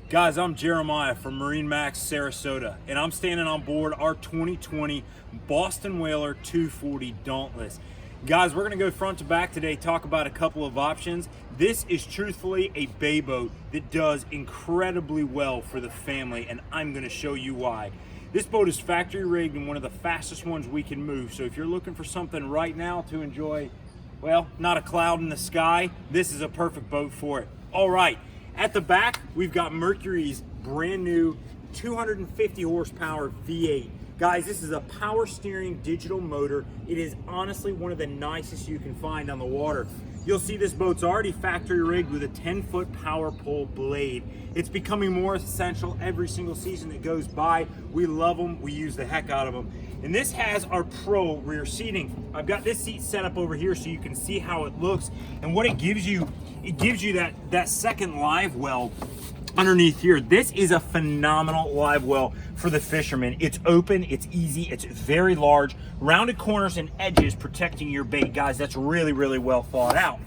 Guys, I'm Jeremiah from MarineMax Sarasota, and I'm standing on board our 2020 Boston Whaler 240 Dauntless. Guys, we're going to go front to back today, talk about a couple of options. This is truthfully a bay boat that does incredibly well for the family, and I'm going to show you why. This boat is factory rigged and one of the fastest ones we can move, so if you're looking for something right now to enjoy, well, not a cloud in the sky, this is a perfect boat for it. All right. At the back, we've got Mercury's brand new 250 horsepower V8. Guys, this is a power steering digital motor. It is honestly one of the nicest you can find on the water. You'll see this boat's already factory rigged with a 10-foot power pole blade. It's becoming more essential every single season that goes by. We love them, we use the heck out of them. And this has our pro rear seating. I've got this seat set up over here so you can see how it looks. And what it gives you that second live well underneath here. This is a phenomenal live well for the fisherman. It's open, it's easy, it's very large, rounded corners and edges protecting your bait. Guys, that's really, really well thought out.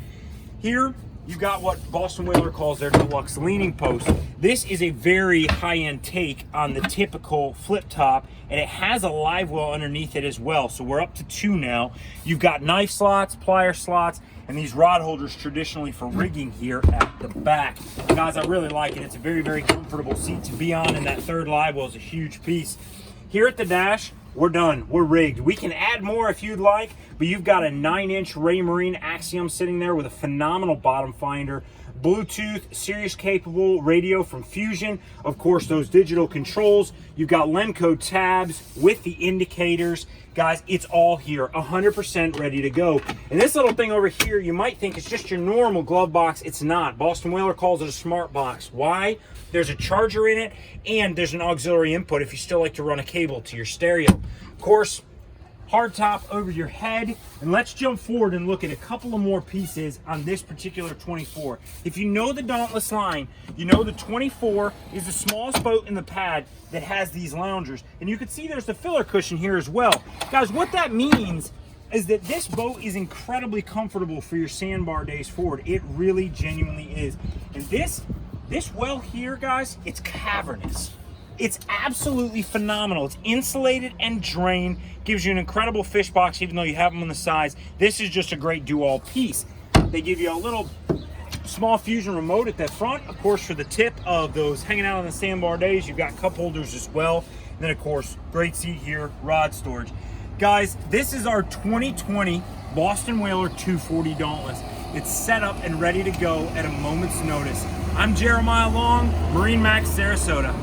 Here, you've got what Boston Whaler calls their deluxe leaning post. This is a very high-end take on the typical flip top, and it has a live well underneath it as well. So we're up to 2 now. You've got knife slots, plier slots, and these rod holders traditionally for rigging here at the back. Guys, I really like it. It's a very, very comfortable seat to be on, and that third live well is a huge piece. Here at the dash, we're done. We're rigged. We can add more if you'd like, but you've got a 9-inch Raymarine Axiom sitting there with a phenomenal bottom finder, Bluetooth, Sirius capable radio from Fusion, of course those digital controls. You've got Lenco tabs with the indicators. Guys, it's all here, 100% ready to go. And this little thing over here, you might think it's just your normal glove box. It's not. Boston Whaler calls it a smart box. Why? There's a charger in it, and there's an auxiliary input if you still like to run a cable to your stereo. Of course, hard top over your head. And let's jump forward and look at a couple of more pieces on this particular 24. If you know the Dauntless line, you know the 24 is the smallest boat in the pad that has these loungers. And you can see there's the filler cushion here as well. Guys, what that means is that this boat is incredibly comfortable for your sandbar days forward. It really genuinely is. And this well here, guys, it's cavernous. It's absolutely phenomenal. It's insulated and drained, gives you an incredible fish box even though you have them on the sides. This is just a great do-all piece. They give you a little small Fusion remote at the front, of course, for the tip of those hanging out on the sandbar days. You've got cup holders as well. And then, of course, great seat here, rod storage. Guys, this is our 2020 Boston Whaler 240 Dauntless. It's set up and ready to go at a moment's notice. I'm Jeremiah Long, MarineMax Sarasota.